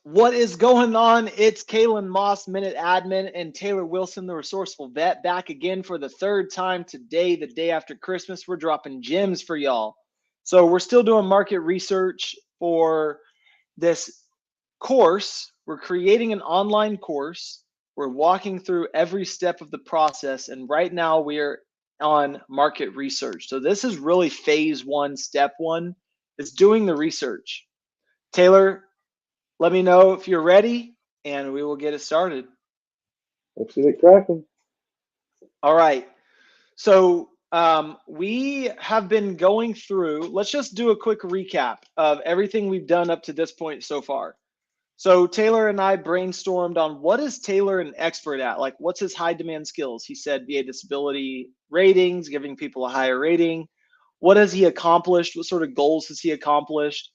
What is going on? It's Kalen Moss, Minute Admin, and Taylor Wilson, the resourceful vet, back again for the third time today, the day after Christmas. We're dropping gems for y'all. So we're still doing market research for this course. We're creating an online course. We're walking through every step of the process, and right now we are on market research. So this is really phase one, step one, is doing the research. Taylor, let me know if you're ready and we will get it started. Let's get it cracking. All right. So we have been going through, let's just do a quick recap of everything we've done up to this point so far. So Taylor and I brainstormed on what is Taylor an expert at? Like, what's his high demand skills? He said VA disability ratings, giving people a higher rating. What has he accomplished? What sort of goals has he accomplished?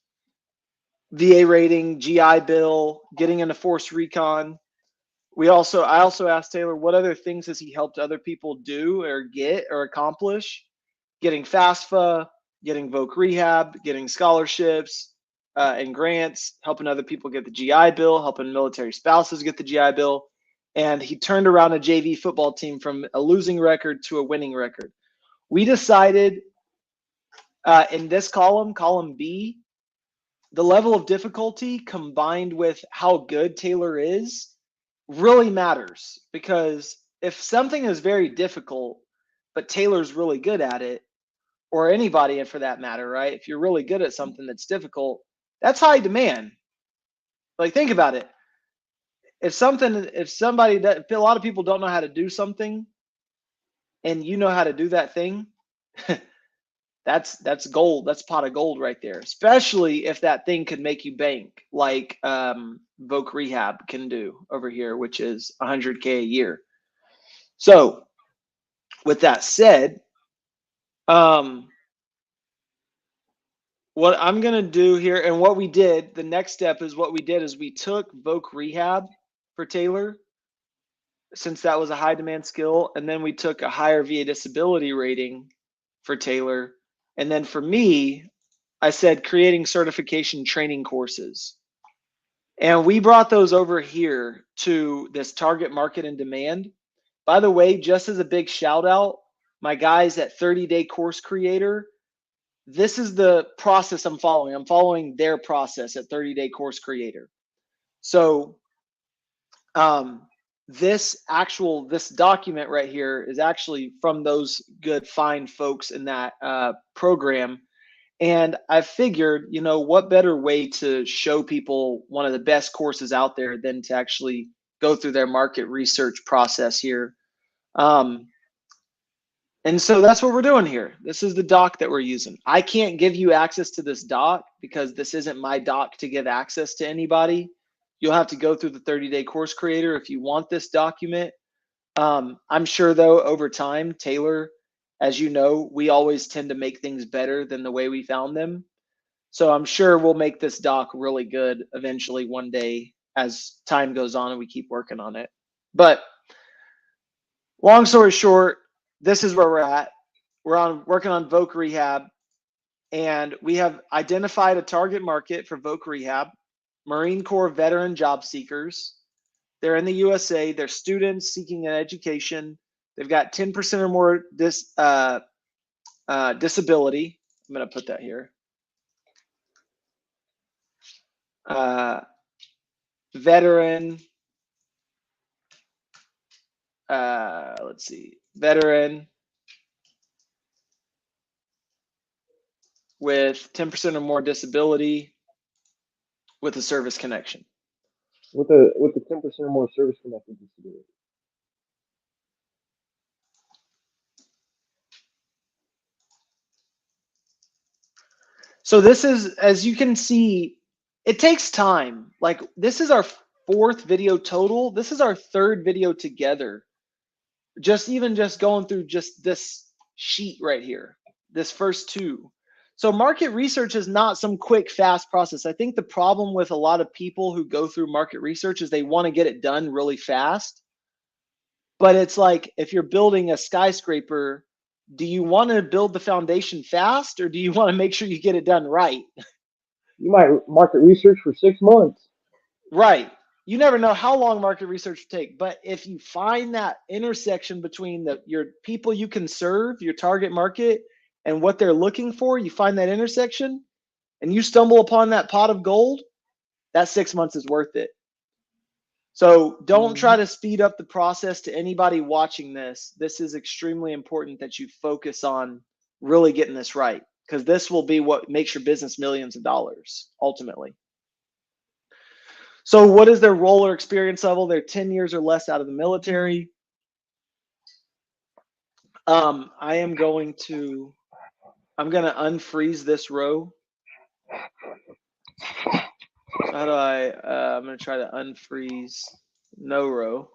VA rating, GI Bill, getting into force recon. I also asked Taylor what other things has he helped other people do or get or accomplish? Getting FAFSA, getting VOC rehab, getting scholarships and grants, helping other people get the GI Bill, helping military spouses get the GI Bill. And he turned around a JV football team from a losing record to a winning record. We decided in this column B, the level of difficulty combined with how good Taylor is really matters, because if something is very difficult but Taylor's really good at it, or anybody for that matter, right? If you're really good at something that's difficult, that's high demand. Like, think about it. If a lot of people don't know how to do something and you know how to do that thing, that's gold. That's pot of gold right there. Especially if that thing could make you bank, like VOC Rehab can do over here, which is 100K a year. So, with that said, what I'm gonna do here, and what we did, the next step is what we did is we took VOC Rehab for Taylor, since that was a high demand skill, and then we took a higher VA disability rating for Taylor, and then for me, I said creating certification training courses. And we brought those over here to this target market and demand. By the way, just as a big shout out, my guys at 30-Day Course Creator, this is the process I'm following. I'm following their process at 30-Day Course Creator. So this document right here is actually from those good, fine folks in that program. And I figured, what better way to show people one of the best courses out there than to actually go through their market research process here. And so that's what we're doing here. This is the doc that we're using. I can't give you access to this doc because this isn't my doc to give access to anybody. You'll have to go through the 30-Day Course Creator if you want this document. I'm sure, though, over time, Taylor, as you know, we always tend to make things better than the way we found them. So I'm sure we'll make this doc really good eventually one day as time goes on and we keep working on it. But long story short, this is where we're at. We're working on VOC Rehab, and we have identified a target market for VOC Rehab, Marine Corps veteran job seekers. They're in the USA. They're students seeking an education. They've got 10% or more disability. I'm going to put that here. Veteran. Let's see. Veteran with 10% or more disability with a service connection. With the 10% or more service connected disability. So this is, as you can see, it takes time. Like, this is our fourth video total. This is our third video together. Just going through just this sheet right here, this first two. So market research is not some quick, fast process. I think the problem with a lot of people who go through market research is they want to get it done really fast. But it's like, if you're building a skyscraper, do you want to build the foundation fast, or do you want to make sure you get it done right? You might market research for 6 months. Right. You never know how long market research will take, but if you find that intersection between your people you can serve, your target market, and what they're looking for, you find that intersection and you stumble upon that pot of gold, that 6 months is worth it. So don't try to speed up the process. To anybody watching this, this is extremely important that you focus on really getting this right, because this will be what makes your business millions of dollars ultimately. So what is their role or experience level? They're 10 years or less out of the military. I am going to unfreeze this row. So how do I'm going to try to unfreeze no row.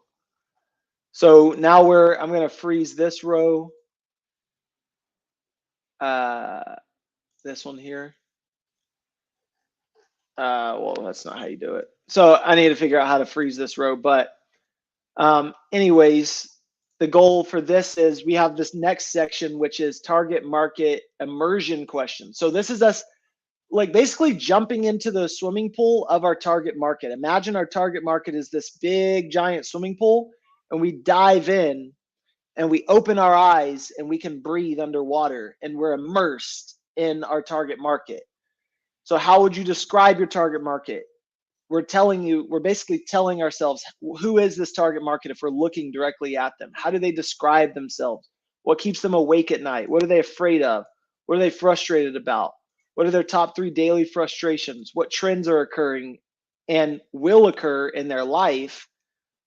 So now I'm going to freeze this row. This one here. Well, that's not how you do it. So I need to figure out how to freeze this row. But anyways, the goal for this is we have this next section, which is target market immersion questions. So this is us like basically jumping into the swimming pool of our target market. Imagine our target market is this big giant swimming pool, and we dive in and we open our eyes and we can breathe underwater and we're immersed in our target market. So how would you describe your target market? We're basically telling ourselves, who is this target market if we're looking directly at them? How do they describe themselves? What keeps them awake at night? What are they afraid of? What are they frustrated about? What are their top 3 daily frustrations? What trends are occurring and will occur in their life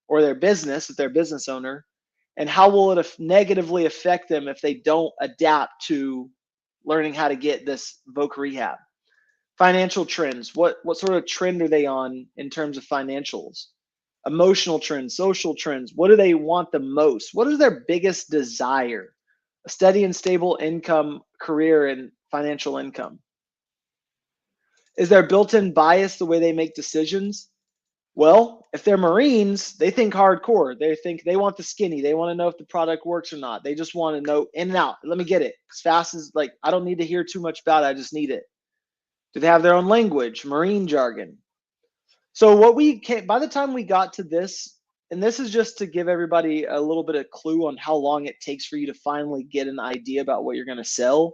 or their business if they're a business owner? And how will it negatively affect them if they don't adapt to learning how to get this VOC rehab? Financial trends. What sort of trend are they on in terms of financials? Emotional trends, social trends. What do they want the most? What is their biggest desire? A steady and stable income, career, and financial income. Is there built-in bias the way they make decisions? Well, if they're Marines, they think hardcore. They think they want the skinny. They want to know if the product works or not. They just want to know in and out. Let me get it as fast as, like, I don't need to hear too much about it. I just need it. Do they have their own language, Marine jargon? So what we can, by the time we got to this, and this is just to give everybody a little bit of clue on how long it takes for you to finally get an idea about what you're going to sell.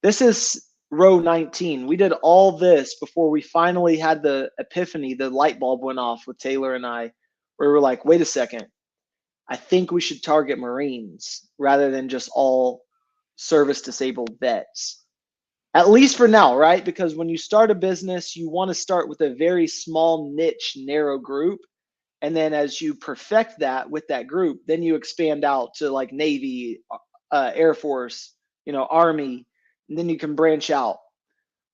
This is row 19. We did all this before we finally had the epiphany, the light bulb went off with Taylor and I, where we were like, wait a second, I think we should target Marines rather than just all service disabled vets. At least for now, right? Because when you start a business, you want to start with a very small niche, narrow group. And then as you perfect that with that group, then you expand out to like Navy, Air Force, Army, and then you can branch out.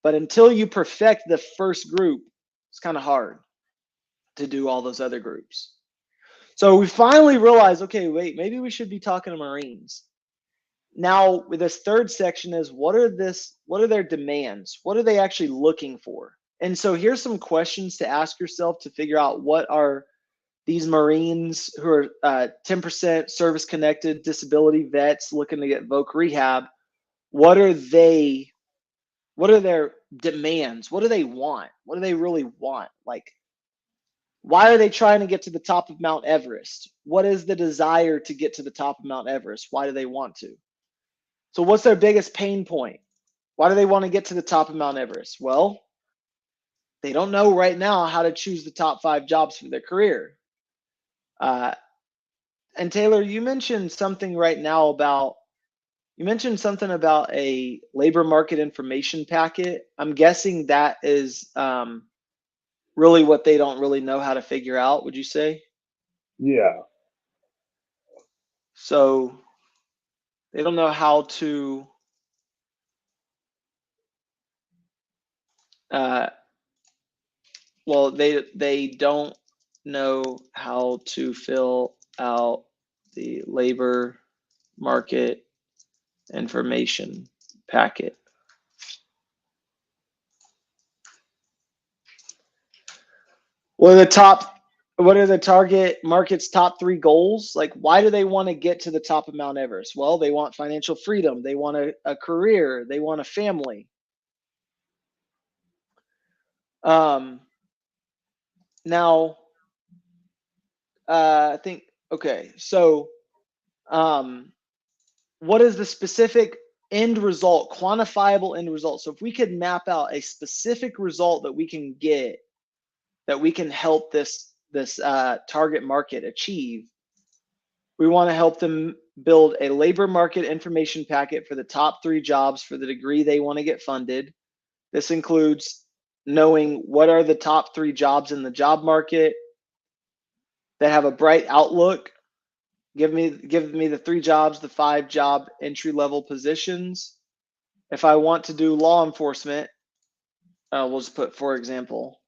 But until you perfect the first group, it's kind of hard to do all those other groups. So we finally realized, okay, wait, maybe we should be talking to Marines. Now with this third section is what are their demands? What are they actually looking for? And so here's some questions to ask yourself to figure out what are these Marines who are 10% service connected disability vets looking to get VOC rehab. What are their demands? What do they want? What do they really want? Like, why are they trying to get to the top of Mount Everest? What is the desire to get to the top of Mount Everest? Why do they want to? So what's their biggest pain point? Why do they want to get to the top of Mount Everest? Well, they don't know right now how to choose the top 5 jobs for their career. And Taylor, you mentioned something about a labor market information packet. I'm guessing that is really what they don't really know how to figure out, would you say? Yeah. So they don't know how to well, they don't know how to fill out the labor market information packet. What are the target market's top 3 goals? Like, why do they want to get to the top of Mount Everest? Well, they want financial freedom. They want a career. They want a family. Now, I think, okay, so what is the specific end result, quantifiable end result? So if we could map out a specific result that we can get, that we can help this target market achieve, we want to help them build a labor market information packet for the top 3 jobs for the degree they want to get funded. This includes knowing what are the top 3 jobs in the job market that have a bright outlook. Give me the 3 jobs, the 5 job entry level positions. If I want to do law enforcement, we'll just put, for example.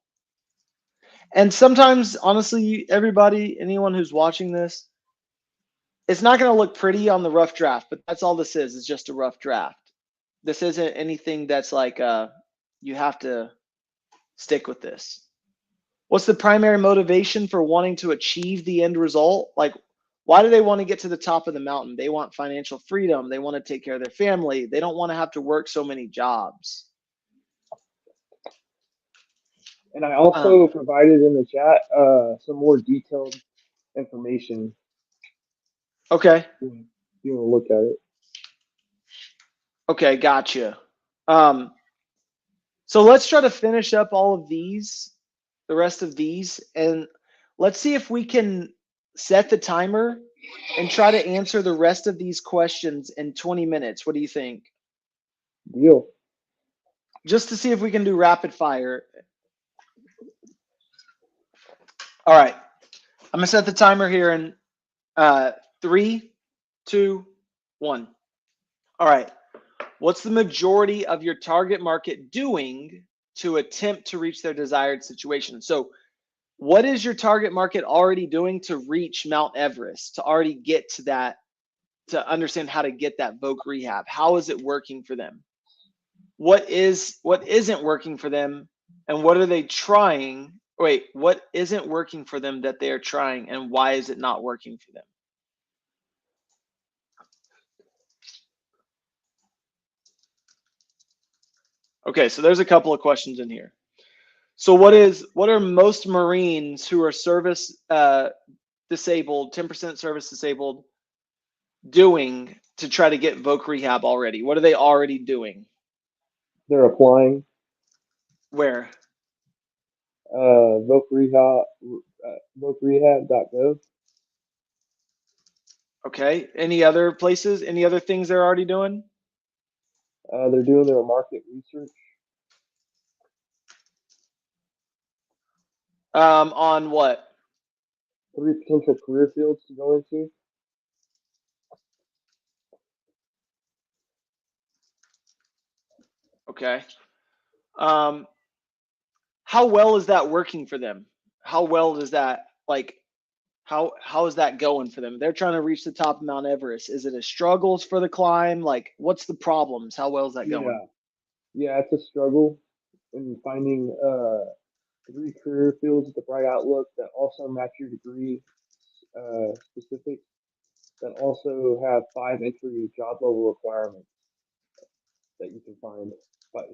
And sometimes, honestly, everybody, anyone who's watching this, it's not going to look pretty on the rough draft, but that's all this is just a rough draft. This isn't anything that's like you have to stick with this. What's the primary motivation for wanting to achieve the end result? Like, why do they want to get to the top of the mountain? They want financial freedom. They want to take care of their family. They don't want to have to work so many jobs. And I also provided in the chat some more detailed information. Okay. If you want to look at it. Okay, gotcha. So let's try to finish up all of these, the rest of these, and let's see if we can set the timer and try to answer the rest of these questions in 20 minutes. What do you think? Deal. Just to see if we can do rapid fire. All right. I'm going to set the timer here in 3, 2, 1. All right. What's the majority of your target market doing to attempt to reach their desired situation? So what is your target market already doing to reach Mount Everest, to already get to that, to understand how to get that voc rehab? How is it working for them? What isn't working for them, and what are they trying? Wait, what isn't working for them that they are trying, and why is it not working for them? Okay, so there's a couple of questions in here. So what are most Marines who are service disabled, 10% service disabled, doing to try to get voc rehab already? What are they already doing? They're applying. Where? vocrehab.gov. Okay. Any other places? Any other things they're already doing? They're doing their market research. On what? 3 potential career fields to go into. Okay. How well is that working for them? How well does that, like, how is that going for them? They're trying to reach the top of Mount Everest. Is it a struggles for the climb? Like, what's the problems? How well is that going? Yeah, it's a struggle in finding 3 career fields with a bright outlook that also match your degree specifics, that also have 5 entry job level requirements that you can find. 5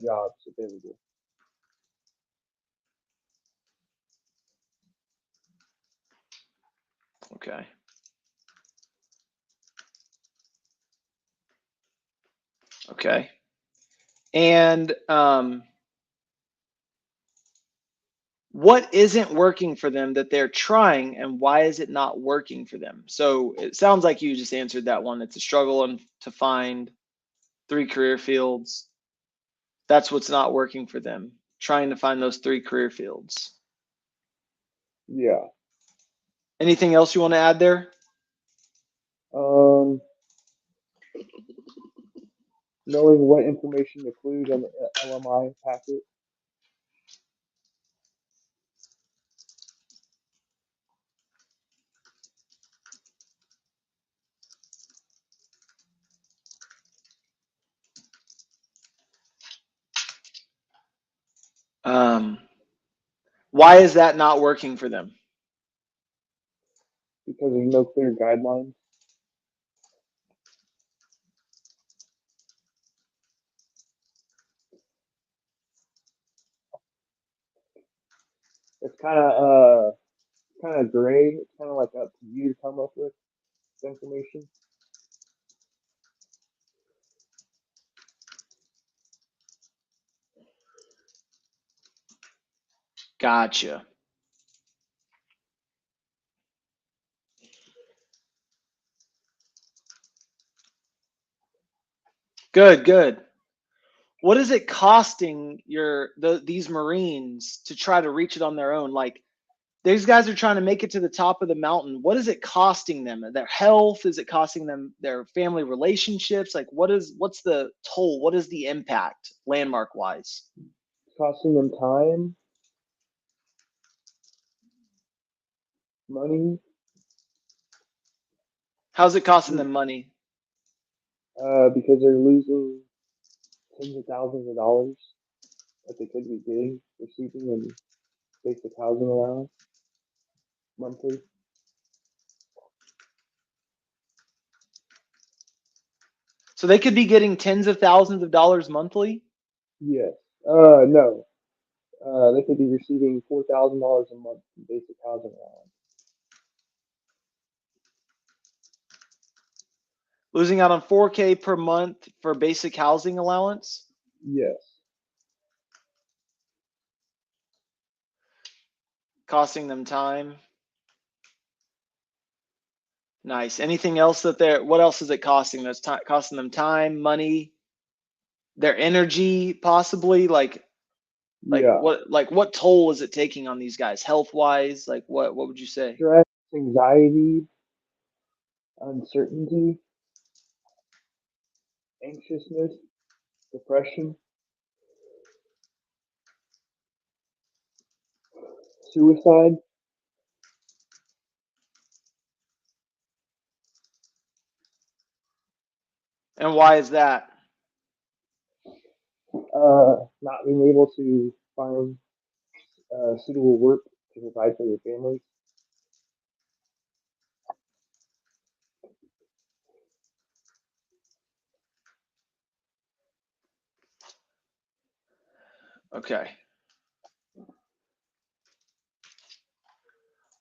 jobs available. Okay. Okay. And what isn't working for them that they're trying, and why is it not working for them? So it sounds like you just answered that one. It's a struggle to find 3 career fields. That's what's not working for them, trying to find those 3 career fields. Yeah. Anything else you want to add there? Knowing what information to include on the LMI packet. Why is that not working for them? Because there's no clear guidelines. It's kind of gray. It's kind of like up to you to come up with the information. Gotcha. Good, good. What is it costing these Marines to try to reach it on their own? Like these guys are trying to make it to the top of the mountain. What is it costing them? Their health? Is it costing them their family relationships? Like what's the toll? What is the impact landmark wise? It's costing them time, money, How's it costing them money? because they're losing tens of thousands of dollars that they could be getting, receiving in basic housing allowance monthly. So they could be getting tens of thousands of dollars monthly? Yes. No. They could be receiving $4,000 a month in basic housing allowance. Losing out on 4K per month for basic housing allowance? Yes. Costing them time. Nice. Anything else what else is it costing? That's costing them time, money, their energy, possibly. Yeah. What toll is it taking on these guys health wise? Like what would you say? Stress, anxiety, uncertainty, anxiousness, depression, suicide. And why is that? Not being able to find suitable work to provide for their families. Okay.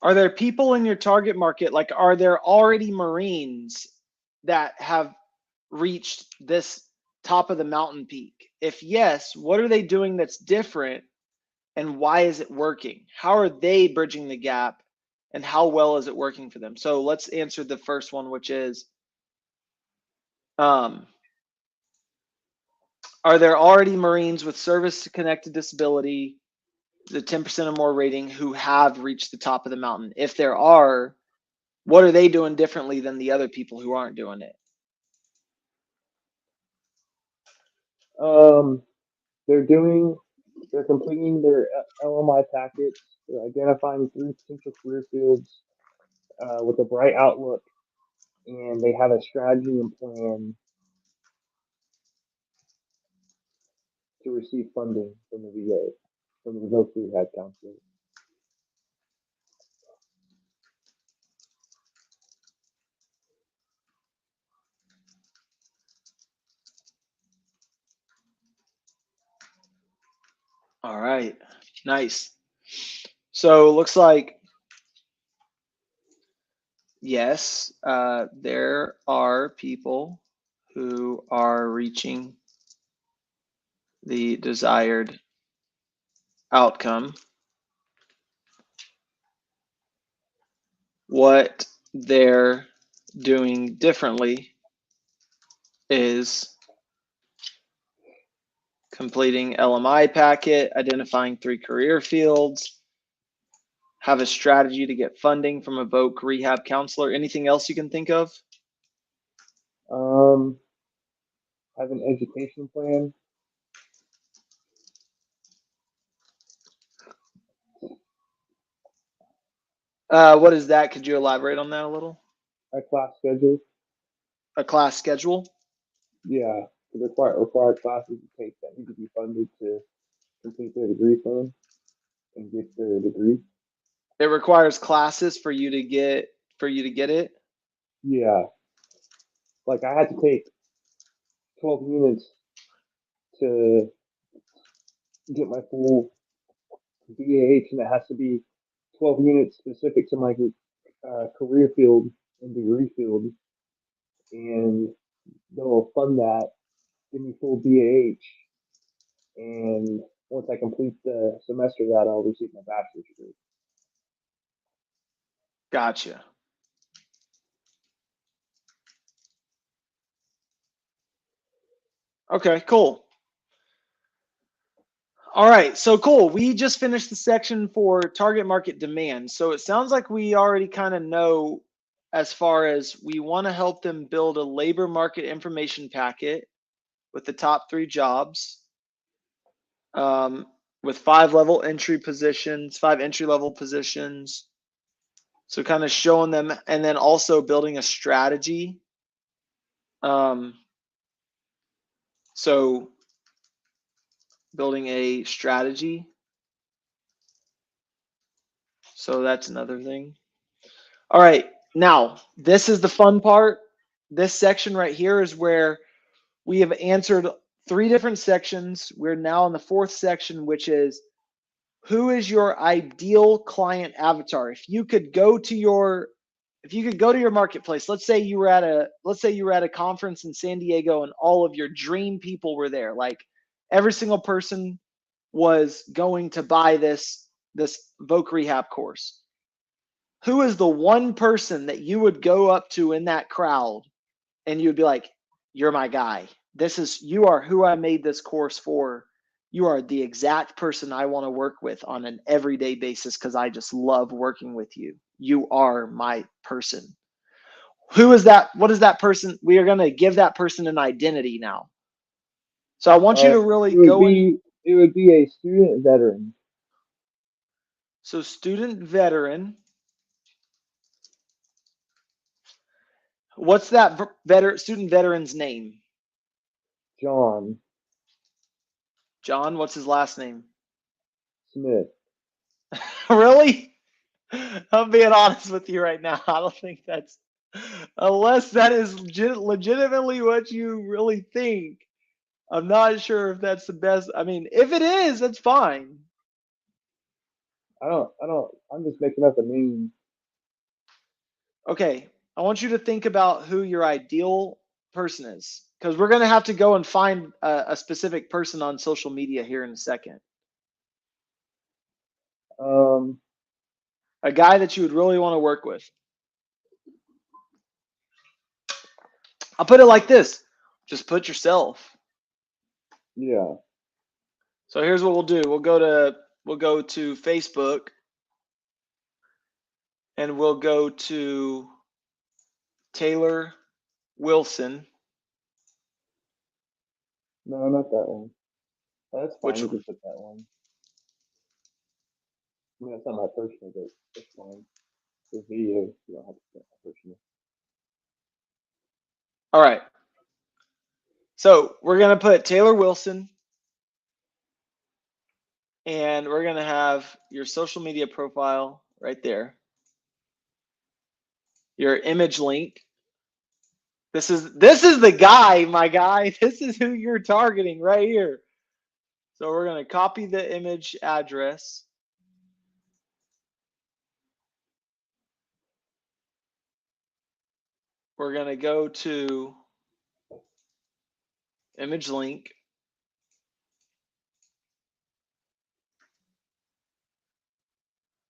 Are there people in your target market, like are there already Marines that have reached this top of the mountain peak? If yes, what are they doing that's different and why is it working? How are they bridging the gap and how well is it working for them? So let's answer the first one, which is are there already Marines with service connected disability, the 10% or more rating, who have reached the top of the mountain? If there are, what are they doing differently than the other people who aren't doing it? They're completing their LMI packets. They're identifying 3 potential career fields with a bright outlook, and they have a strategy and plan to receive funding from the VA, from the Voc Rehab Counselor. All right, nice. So it looks like, yes, there are people who are reaching the desired outcome. What they're doing differently is completing LMI packet, identifying 3 career fields, have a strategy to get funding from a Voc Rehab Counselor. Anything else you can think of? Have an education plan. What is that? Could you elaborate on that a little? A class schedule. A class schedule? Yeah, the required classes to take that need to be funded to complete their degree plan and get their degree. It requires classes for you to get it. Yeah, like I had to take 12 units to get my full BAH, and it has to be 12 units specific to my career field and degree field, and they'll fund that, give me full BAH, and once I complete the semester of that, I'll receive my bachelor's degree. Gotcha. Okay, cool. All right, so cool. We just finished the section for target market demand. So it sounds like we already kind of know as far as we want to help them build a labor market information packet with the top 3 jobs, with 5 entry level positions. So kind of showing them, and then also building a strategy. So building a strategy. So that's another thing. All right, now this is the fun part. This section right here is where we have answered 3 different sections. We're now in the 4th section, which is who is your ideal client avatar? If you could go to your marketplace, let's say you were at a conference in San Diego and all of your dream people were there. Like every single person was going to buy this Voc Rehab course. Who is the one person that you would go up to in that crowd and you'd be like, you're my guy. You are who I made this course for. You are the exact person I want to work with on an everyday basis because I just love working with you. You are my person. Who is that? What is that person? We are going to give that person an identity now. So I want you to really go in. It would be a student veteran. So student veteran. What's that student veteran's name? John. John, what's his last name? Smith. Really? I'm being honest with you right now. I don't think that's, unless that is legitimately what you really think. I'm not sure if that's the best. I mean, if it is, that's fine. I'm just making up a name. Okay. I want you to think about who your ideal person is, because we're going to have to go and find a specific person on social media here in a second. A guy that you would really want to work with. I'll put it like this. Just put yourself. Yeah. So here's what we'll do. We'll go to Facebook and we'll go to Taylor Wilson. No, not that one. That's fine. Which You can put that one. I mean, that's not my personal, but that's fine. The video, you don't have to put my personal. All right. So we're going to put Taylor Wilson. And we're going to have your social media profile right there. Your image link. This is the guy, my guy. This is who you're targeting right here. So we're going to copy the image address. We're going to go to image link.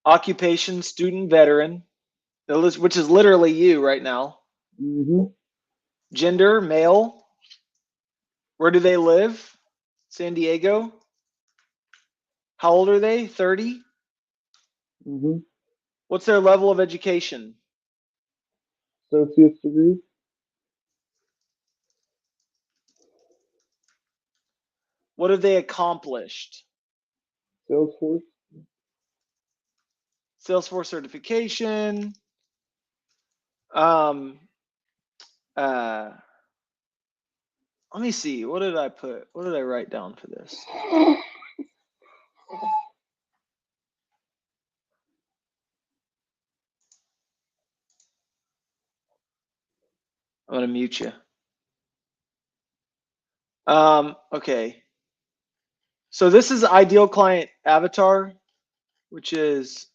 Occupation, student veteran, which is literally you right now. Mm-hmm. Gender, male. Where do they live? San Diego. How old are they? 30? Mm-hmm. What's their level of education? Associate's degree. What have they accomplished? Salesforce. Salesforce certification. Let me see. What did I put? What did I write down for this? I'm going to mute you. Okay. So this is ideal client avatar. which is,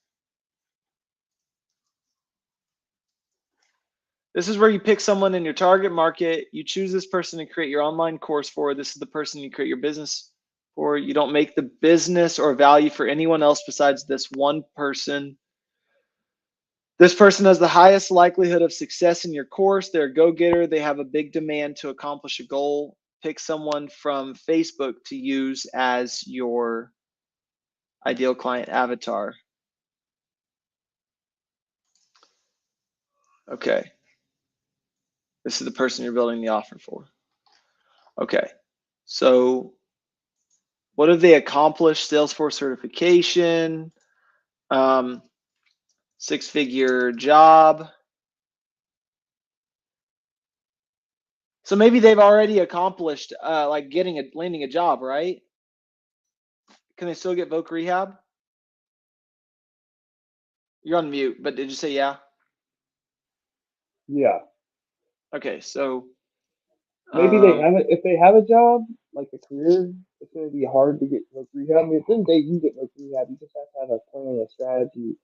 this is where you pick someone in your target market. You choose this person to create your online course for. This is the person you create your business for. You don't make the business or value for anyone else besides this one person. This person has the highest likelihood of success in your course. They're a go-getter. They have a big demand to accomplish a goal. Pick someone from Facebook to use as your ideal client avatar. Okay. This is the person you're building the offer for. Okay. So what have they accomplished? Salesforce certification, 6-figure job. So maybe they've already accomplished like landing a job, right? Can they still get Voc Rehab? You're on mute, but did you say yeah? Yeah. Okay, so Maybe they haven't. If they have a job, like a career, it's going to be hard to get Voc Rehab. I mean, at the end of the day, you get Voc Rehab. You just have to have a plan, a strategy,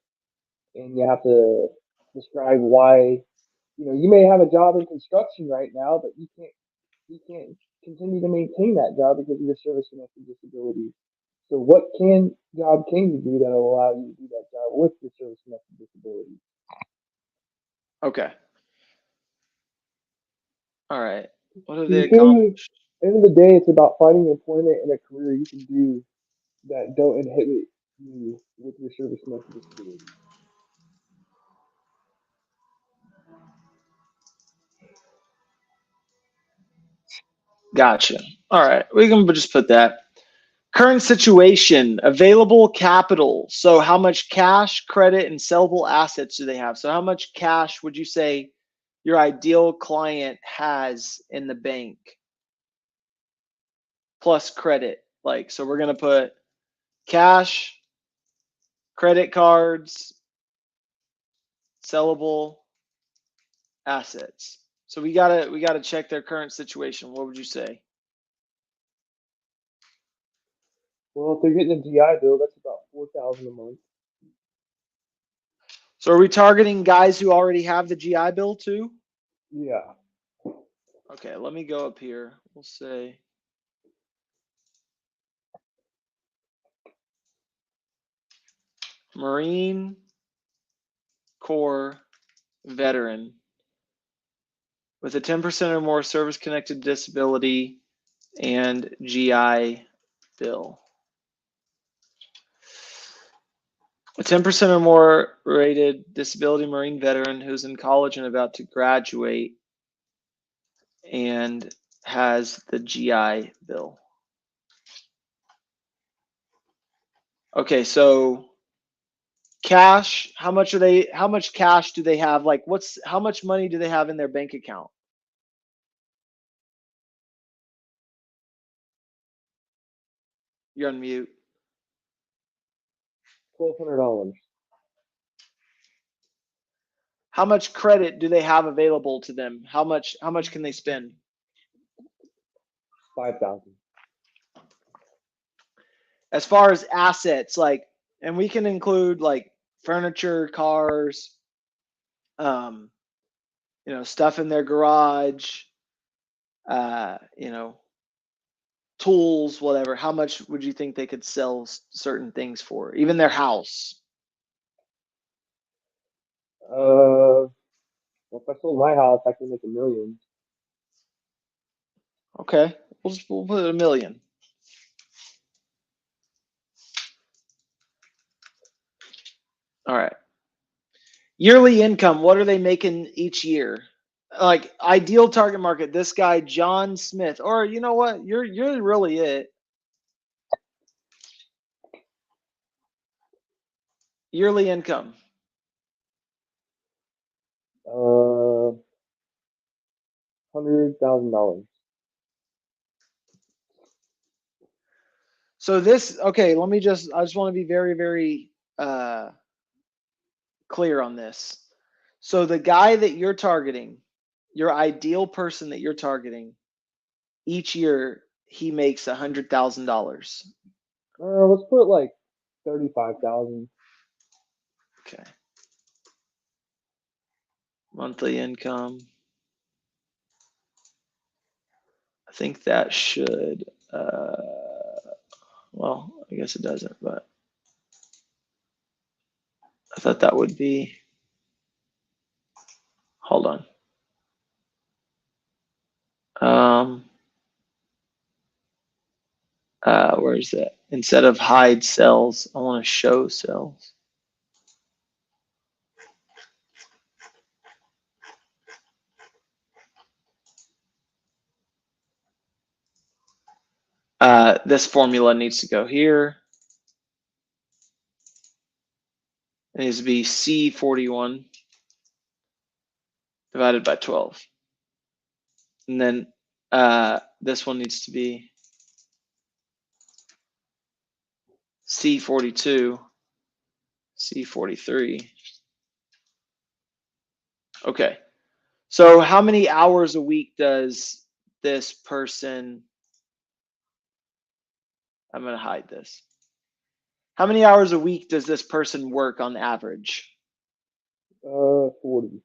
and you have to describe why. You know, you may have a job in construction right now, but you can't continue to maintain that job because of your service-connected disability. So, what job can you do that will allow you to do that job with your service-connected disability? okay. All right. What have So they you can, at accomplished? the end of the day, it's about finding employment and a career you can do that don't inhibit you with your service-connected disability. Gotcha. All right. We can just put that. Current situation, available capital. So how much cash, credit, and sellable assets do they have? So how much cash would you say your ideal client has in the bank plus credit? Like, so we're going to put cash, credit cards, sellable assets. So we gotta check their current situation. What would you say? Well, if they're getting a GI Bill, that's about $4,000 a month. So are we targeting guys who already have the GI Bill too? Yeah. Okay, let me go up here. We'll say Marine Corps veteran with a 10% or more service-connected disability and GI Bill. A 10% or more rated disability Marine veteran who's in college and about to graduate and has the GI Bill. Okay, so cash, how much cash do they have? Like how much money do they have in their bank account? You're on mute. $1,200. How much credit do they have available to them? How much can they spend? 5,000. As far as assets, like, and we can include like furniture, cars, stuff in their garage, tools, whatever. How much would you think they could sell certain things for? Even their house. Well, if I sold my house, I could make $1 million. Okay, we'll put it $1 million. All right. Yearly income, what are they making each year? Like ideal target market, this guy John Smith, or you know what? You're really it. Yearly income. $100,000. So this, okay, I just want to be very, very clear on this. So the guy that you're targeting, your ideal person that you're targeting, each year he makes $100,000. Let's put like 35,000. Okay. Monthly income. I think that should, well, I guess it doesn't, but I thought that would be, hold on. Where is that? Instead of hide cells, I want to show cells. This formula needs to go here. It needs to be C41 divided by 12. And then this one needs to be C42, C43. Okay. So how many hours a week does this person, I'm going to hide this. How many hours a week does this person work on average? 40.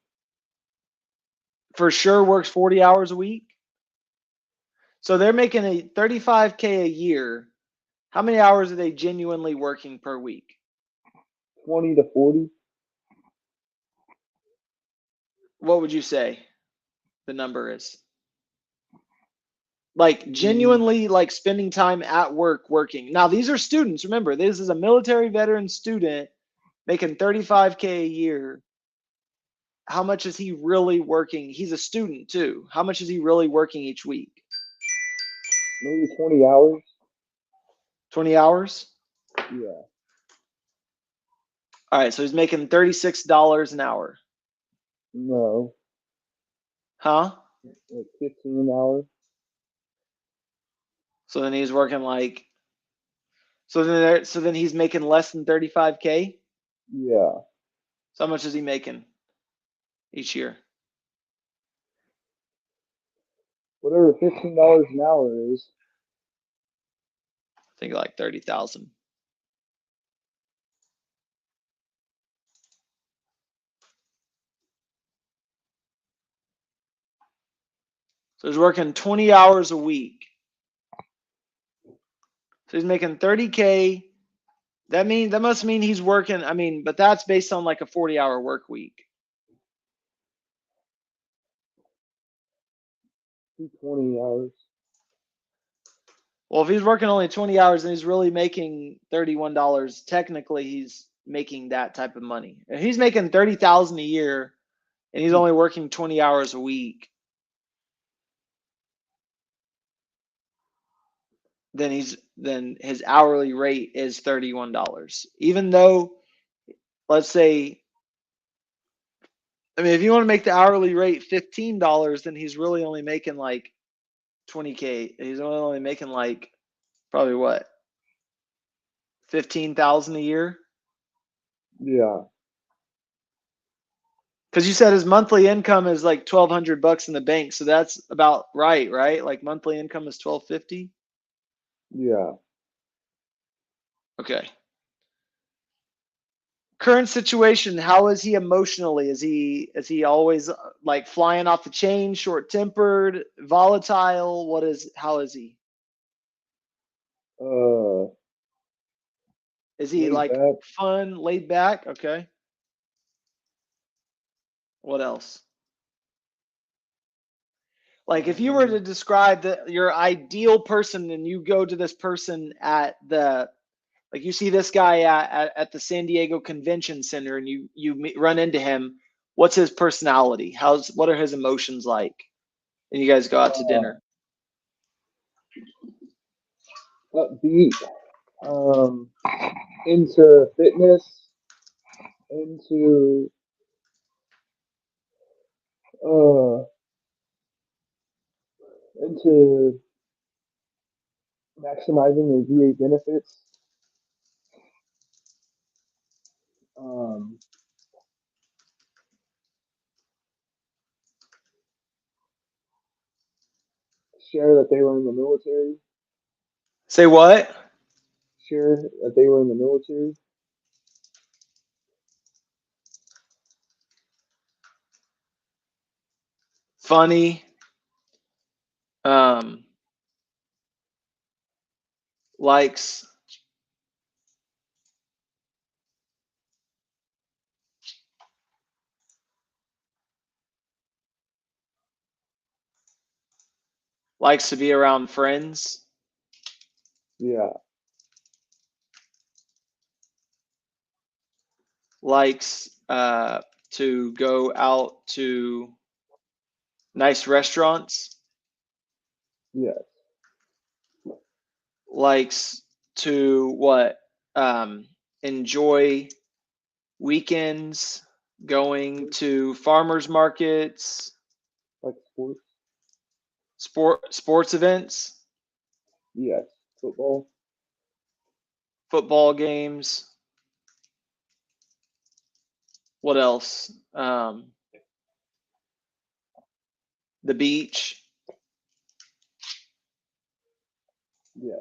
For sure works 40 hours a week? So they're making a 35K a year. How many hours are they genuinely working per week? 20 to 40. What would you say the number is? Like genuinely like spending time at work working. Now these are students. Remember, this is a military veteran student making 35K a year. How much is he really working? He's a student too. How much is he really working each week? Maybe 20 hours. 20 hours? Yeah. All right, so he's making $36 an hour. No. Huh? Like 15 an hour. So then he's working like, so then he's making less than 35K? Yeah. So how much is he making each year? Whatever $15 an hour is. I think like 30,000. So he's working 20 hours a week. So he's making 30K. That must mean he's working, I mean, but that's based on like a 40-hour work week. 20 hours. Well, if he's working only 20 hours and he's really making $31, technically he's making that type of money. If he's making 30,000 a year and he's only working 20 hours a week, then his hourly rate is $31. Even though, let's say, I mean, if you want to make the hourly rate $15, then he's really only making like 20K. He's only making like probably what, 15,000 a year? Yeah. Because you said his monthly income is like $1,200 in the bank, so that's about right? Like monthly income is $1,250. Yeah. Okay. Current situation, how is he emotionally? Is he always like flying off the chain, short-tempered, volatile? How is he? Is he Laid like back. fun, laid back? Okay. What else? Like if you were to describe your ideal person and you go to this person at the, like you see this guy at the San Diego Convention Center and you run into him, what's his personality? What are his emotions like? And you guys go out to dinner. Upbeat. Into fitness. Into into maximizing their VA benefits. Share that they were in the military. Say what? Share that they were in the military. funny, likes to be around friends, Yeah. likes to go out to nice restaurants, Yes. likes to what? Enjoy weekends, going to farmers markets, Like sports. sports events, Yes. Football. football games. What else? The beach. Yes.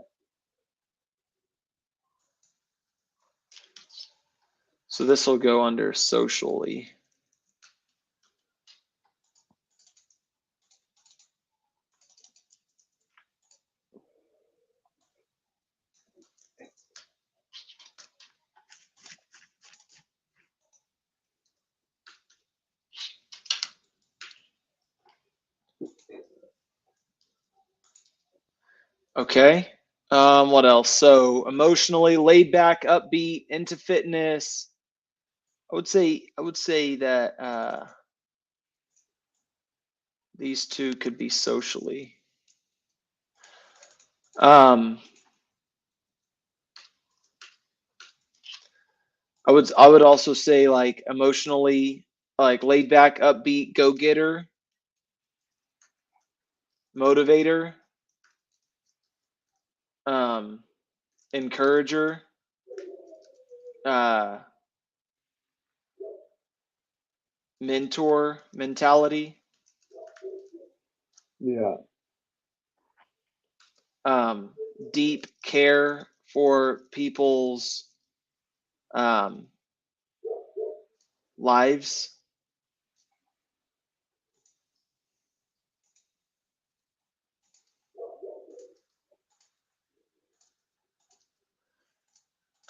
So this will go under socially. Okay. What else? So emotionally laid back, upbeat, into fitness. I would say that these two could be socially. I would also say like emotionally like laid back, upbeat, go getter, motivator, encourager, uh, mentor mentality, Yeah. deep care for people's um, lives.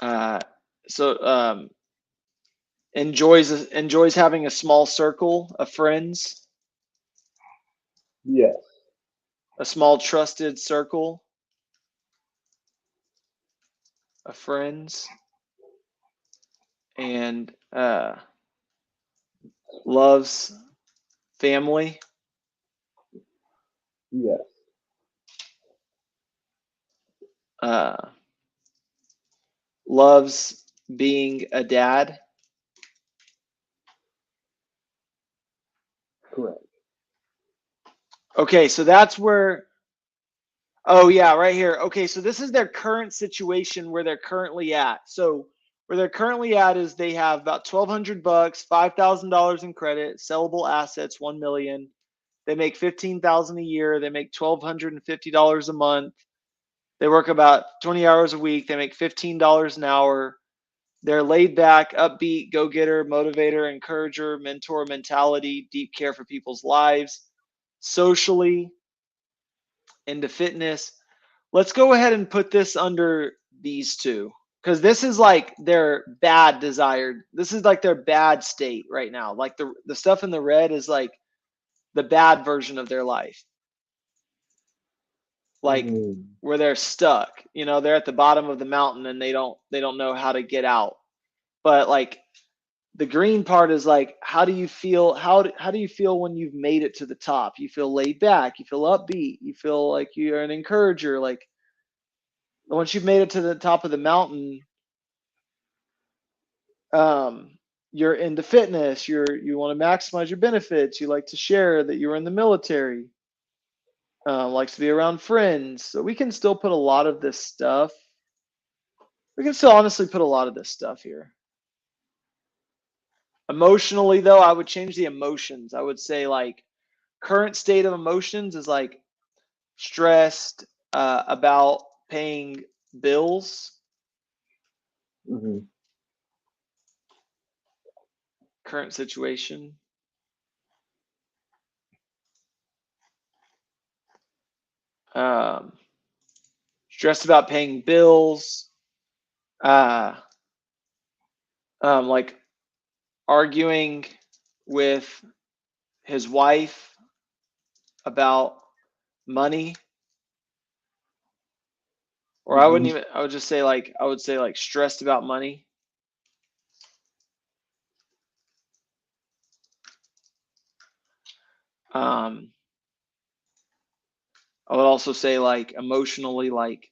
Uh, so enjoys having a small circle of friends, Yes. a small trusted circle of friends, and loves family, Yes. uh, loves being a dad. Correct. Okay, so that's where. Oh yeah, right here. Okay, so this is their current situation where they're currently at. So where they're currently at is they have about $1,200, $5,000 in credit, sellable assets, 1 million. They make 15,000 a year. They make $1,250 a month. They work about 20 hours a week. They make $15 an hour. They're laid back, upbeat, go getter, motivator, encourager, mentor mentality, deep care for people's lives, socially, into fitness. Let's go ahead and put this under these two because this is like their bad desired. This is like their bad state right now. Like the stuff in the red is like the bad version of their life. Like Mm. where they're stuck. They're at the bottom of the mountain and they don't know how to get out. But like the green part is like how do you feel how do you feel when you've made it to the top? You feel laid back, you feel upbeat, you feel like you're an encourager. Like once you've made it to the top of the mountain, um you're into fitness, you want to maximize your benefits, you like to share that you were in the military, likes to be around friends. So we can still put a lot of this stuff. We can still honestly put a lot of this stuff here. Emotionally, though, I would change the emotions. I would say like current state of emotions is like stressed about paying bills. Mm-hmm. Current situation. stressed about paying bills, like arguing with his wife about money. Or I wouldn't even, I would just say like, I would say like stressed about money. I would also say like emotionally, like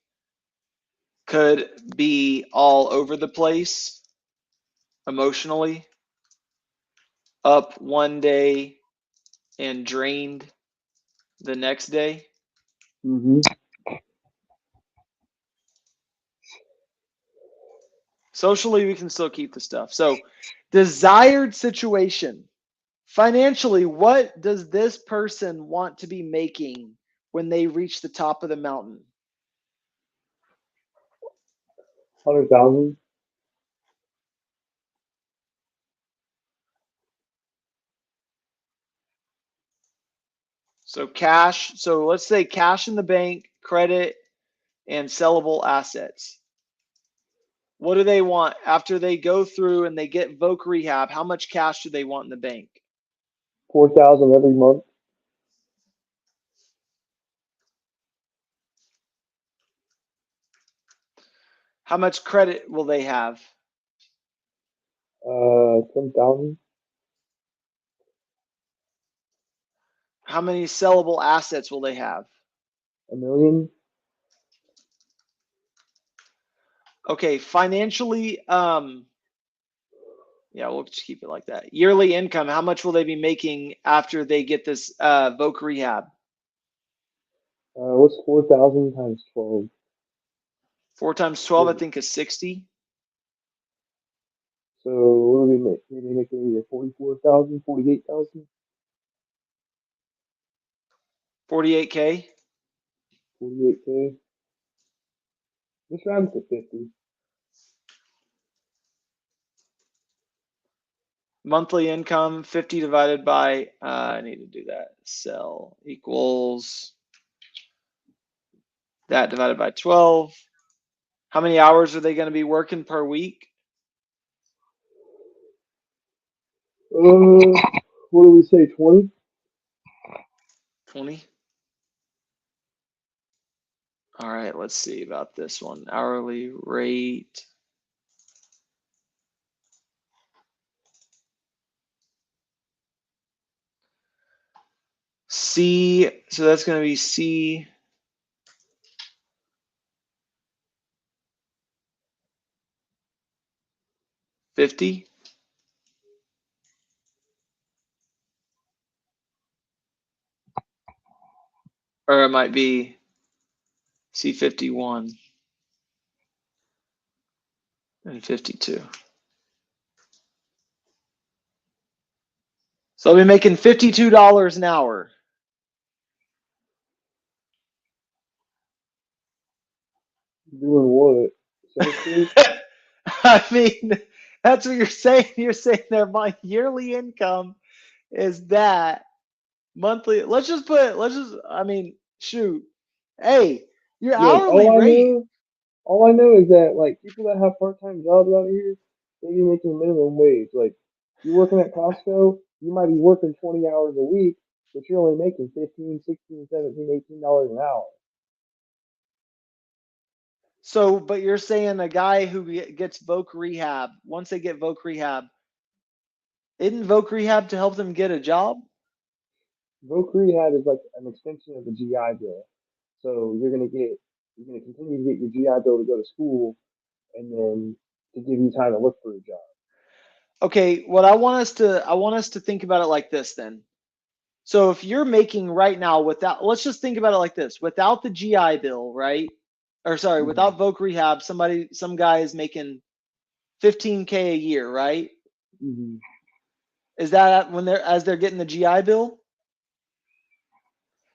could be all over the place emotionally, up one day and drained the next day. Mm-hmm. Socially, we can still keep the stuff. So, desired situation. Financially, what does this person want to be making when they reach the top of the mountain? 100,000. So cash, so let's say cash in the bank, credit, and sellable assets. What do they want after they go through and they get Voc Rehab? How much cash do they want in the bank? 4,000 every month. How much credit will they have? 10,000. How many sellable assets will they have? 1,000,000. Okay, financially, yeah, we'll just keep it like that. Yearly income, how much will they be making after they get this Voc Rehab? What's 4,000 times 12? 4 times 12, I think, is 60. So what do we make? Maybe making either 44,000, 48,000, 48K. 48K. Just round to 50. Monthly income, 50 divided by, I need to do that, cell equals that divided by 12. How many hours are they going to be working per week? What do we say? 20? 20. All right, let's see about this one. Hourly rate. C, so that's going to be C. $50. Or it might be C51 and 52. So I'll be making $52 an hour. Doing what? Social? I mean, that's what you're saying. You're saying that my yearly income is that monthly. I mean, shoot. Hey, your Look, hourly rate. all I know is that like people that have part-time jobs out here, they be making minimum wage. Like you're working at Costco, you might be working 20 hours a week, but you're only making 15, 16, 17, $18 an hour. So, but you're saying a guy who gets Voc Rehab, once they get Voc Rehab, isn't Voc Rehab to help them get a job? Voc Rehab is like an extension of the GI Bill. So you're gonna continue to get your GI Bill to go to school, and then to give you time to look for a job. Okay, what I want us to think about it like this then. So if you're making right now without, let's just think about it like this, without the GI Bill, right? Or sorry, Mm-hmm. without Voc Rehab, some guy is making 15K a year, right? Mm-hmm. Is that when they're getting the GI Bill?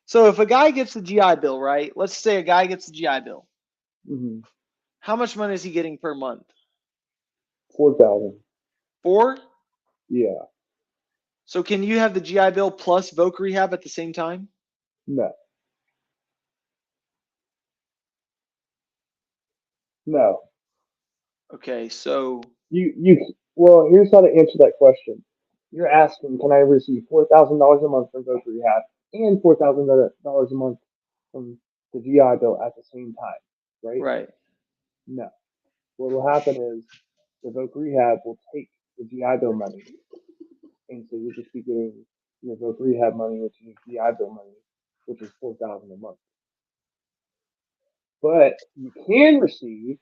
So if a guy gets the GI Bill, right? Let's say a guy gets the GI Bill. Mm-hmm. How much money is he getting per month? 4,000. 4? Yeah. So can you have the GI Bill plus Voc Rehab at the same time? No. No. Okay, so Well, here's how to answer that question. You're asking, can I receive $4,000 a month from Voc Rehab and $4,000 a month from the GI Bill at the same time, right? right. No. What will happen is the Voc Rehab will take the GI Bill money, and so you'll just be getting your Voc Rehab money, which is GI Bill money, which is 4,000 a month. But you can receive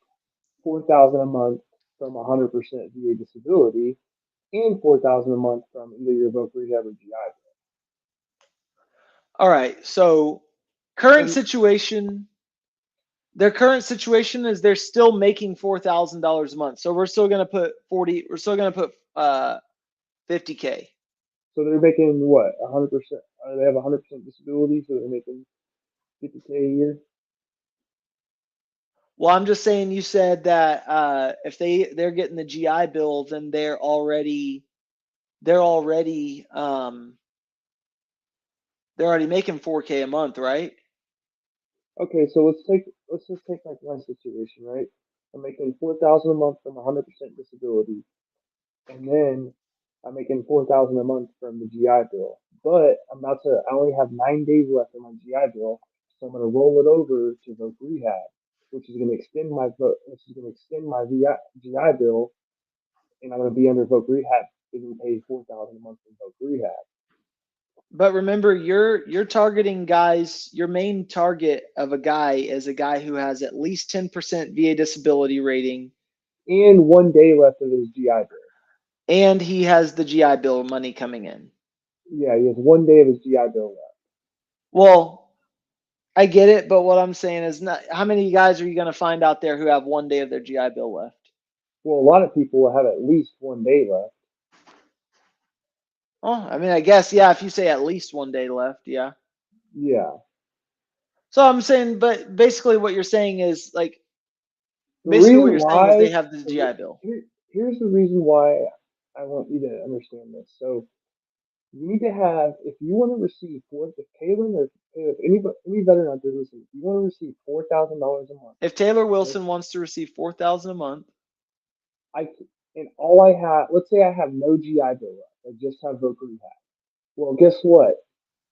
4,000 a month from 100% VA disability and 4,000 a month from either your Voc Rehab or GI. All right. So current And situation, their current situation is they're still making $4,000 a month. So we're still gonna put 40. We're still gonna put 50K. so they're making what, 100%? They have 100% disability, so they're making 50K a year. Well, I'm just saying you said that if they're getting the GI Bill, then they're already making 4K a month, right? Okay, so let's just take like my situation, right? I'm making 4,000 a month from 100% disability, and then I'm making 4,000 a month from the GI Bill. But I only have 9 days left on my GI Bill, so I'm gonna roll it over to Voc Rehab, which is gonna extend my GI Bill, and I'm gonna be under Voc Rehab, getting paid 4,000 a month from Voc Rehab. But remember, you're targeting guys. Your main target of a guy is a guy who has at least 10% VA disability rating, And 1 day left of his GI Bill. and he has the GI Bill money coming in. Yeah, he has 1 day of his GI Bill left. Well, I get it, but what I'm saying is, not how many guys are you going to find out there who have 1 day of their GI Bill left? Well, a lot of people will have at least 1 day left. Oh, I mean, I guess, yeah, if you say at least 1 day left, yeah. Yeah. So I'm saying, but basically what you're saying is like, The basically what reason you're saying is they why, have the GI Bill. here's the reason why I want you to understand this. So you need to have, if you want to receive if Kaylin or if any veteran out there listening, if you want to receive $4,000 a month, If Taylor right? Wilson wants to receive 4,000 a month, I and all I have, let's say I have no GI Bill left, I just have Voc Rehab. Well, guess what?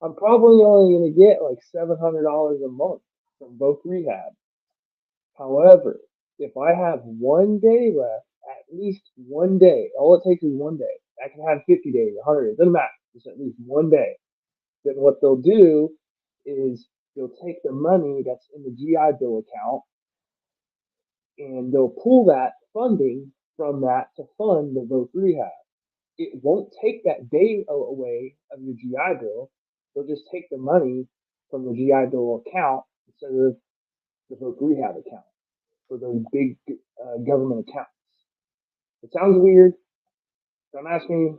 I'm probably only going to get like $700 a month from Voc Rehab. However, if I have 1 day left, at least 1 day, all it takes is 1 day. I can have 50 days, 100 days, doesn't matter. Just at least 1 day. Then what they'll do is they'll take the money that's in the GI Bill account and they'll pull that funding from that to fund the Voc Rehab. It won't take that day away of your GI Bill. They'll just take the money from the GI Bill account instead of the Voc Rehab account for those big government accounts. It sounds weird. Don't ask me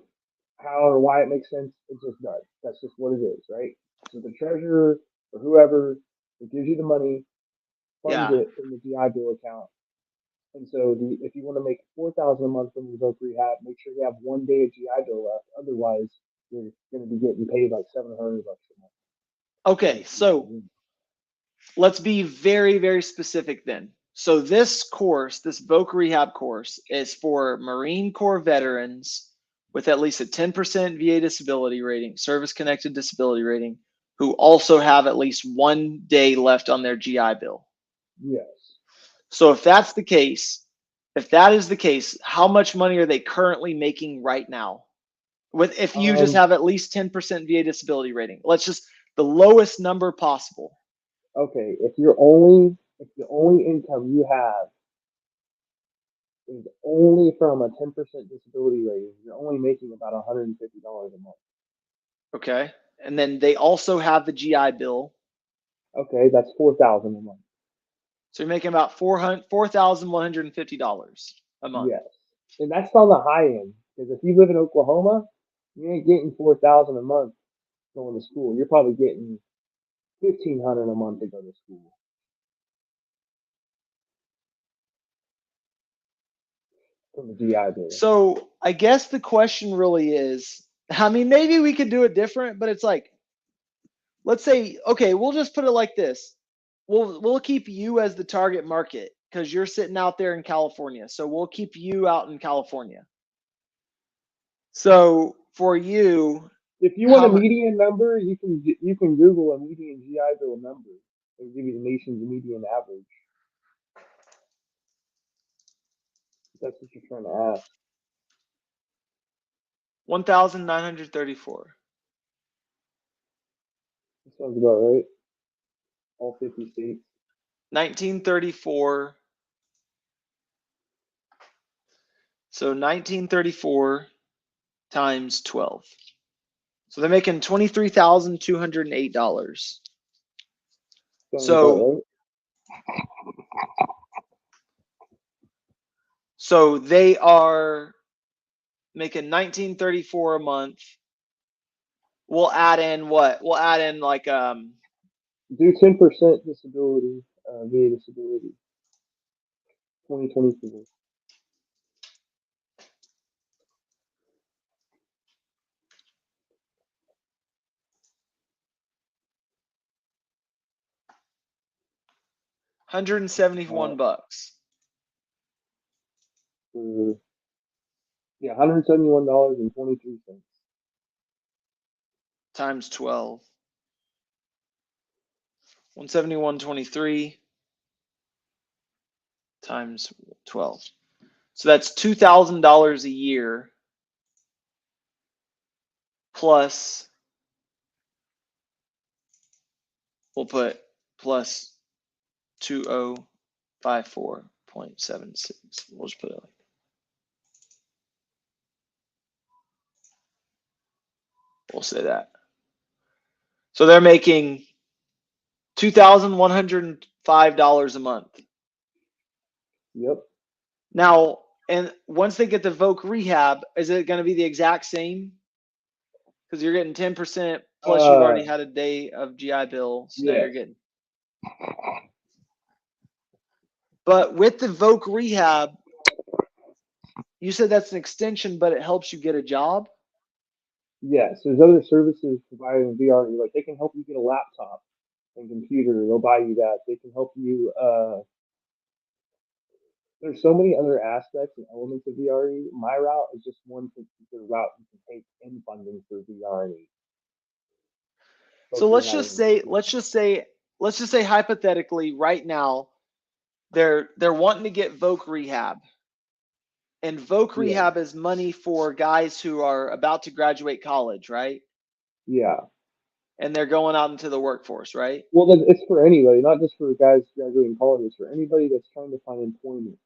how or why it makes sense. It just does. That's just what it is, right? So the treasurer or whoever that gives you the money funds yeah. it in the GI Bill account. And so if you want to make 4,000 a month from your Voc Rehab, make sure you have 1 day of GI Bill left. Otherwise, you're going to be getting paid like $700 a month. Okay, so let's be very, very specific then. So this course, this Voc Rehab course, is for Marine Corps veterans with at least a 10% VA disability rating, service-connected disability rating, who also have at least 1 day left on their GI Bill. Yes. So if that's the case, if that is the case, how much money are they currently making right now? With if you just have at least 10% VA disability rating, let's just the lowest number possible. Okay. If the only income you have is only from a 10% disability rating, you're only making about $150 a month. Okay. And then they also have the GI Bill. Okay, that's 4,000 a month. So you're making about $4,150 a month. Yes, and that's on the high end. Because if you live in Oklahoma, you ain't getting 4,000 a month going to school. You're probably getting 1,500 a month to go to school. From the GI Bill. So I guess the question really is, I mean, maybe we could do it different, but it's like, let's say, okay, we'll just put it like this. We'll keep you as the target market because you're sitting out there in California. So we'll keep you out in California. So for you, If you want how a mu- median number, you can Google a median GI Bill number. It'll give you the nation's median average. That's what you're trying to ask. 1,934. That sounds about right. All 50 states. 1934. So 1934 times 12. So they're making $23,208. Sounds So about right. so they are making 1934 a month. We'll add in what? We'll add in like Do 10% disability, VA disability. 2024. $171. For, yeah, $171.23. Times 12. 171.23 times 12. So that's $2,000 a year plus, we'll put plus 2054.76. We'll just put it like we'll say that. So they're making $2,105 a month. Yep. Now, and once they get the Voc Rehab, is it going to be the exact same? Because you're getting 10% plus you've already had a day of GI Bill, so now Yeah. you're getting. But with the Voc Rehab, you said that's an extension, but it helps you get a job. Yes, there's other services provided in VR. Like they can help you get a laptop and computer. They'll buy you that. They can help you. There's so many other aspects and elements of VRE. My route is just one particular route you can take in funding for VRE. So let's just say hypothetically right now, they're wanting to get Voc Rehab. And Voc Rehab is money for guys who are about to graduate college, right? Yeah. And they're going out into the workforce, right? Well, it's for anybody, not just for guys graduating college. It's for anybody that's trying to find employment.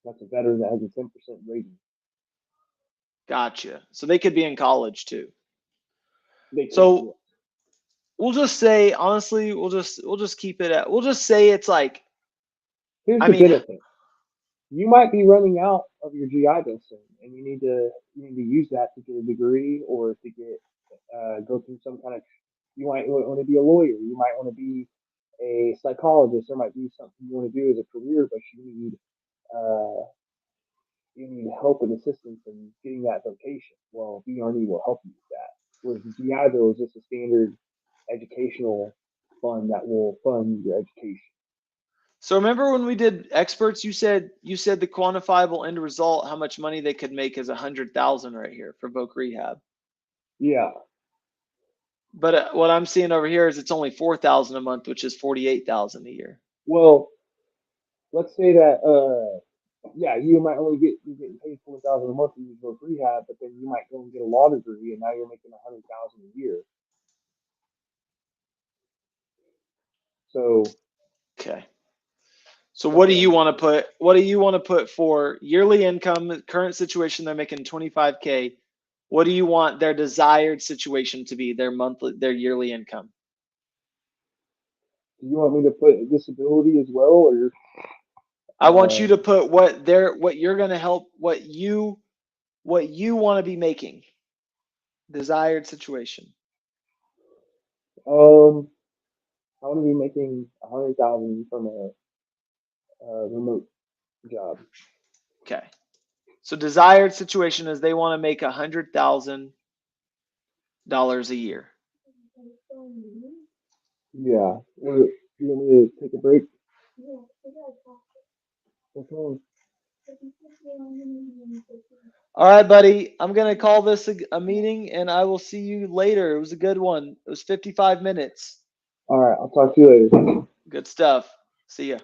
That's a veteran that has a 10% rating. Gotcha. So they could be in college too. They So can, we'll just say, honestly, we'll just keep it at, we'll just say it's like, here's I the mean, benefit. You might be running out of your GI Bill soon, and you need to use that to get a degree or to get go through some kind of. You might want to be a lawyer. You might want to be a psychologist. There might be something you want to do as a career, but you need help and assistance in getting that vocation. Well, VRE will help you with that. Whereas the GI Bill is just a standard educational fund that will fund your education. so remember when we did experts, you said the quantifiable end result, how much money they could make is 100,000 right here for Voc Rehab. Yeah. But what I'm seeing over here is it's only 4,000 a month, which is 48,000 a year. Well, let's say that yeah, you might only you're getting paid 4,000 a month when you go to rehab, but then you might go and get a law degree, and now you're making 100,000 a year. So Okay. So what do you want to put? What do you want to put for yearly income? Current situation, they're making 25K. What do you want their desired situation to be? Their yearly income. do you want me to put disability as well, or? I want you to put what you're going to help, what you want to be making. Desired situation. I want to be making 100,000 from a remote job. Okay. So desired situation is they want to make $100,000 a year. Yeah. You want me to take a break? What's wrong? All right, buddy. I'm going to call this a meeting and I will see you later. It was a good one. It was 55 minutes. All right, I'll talk to you later. Good stuff. See ya.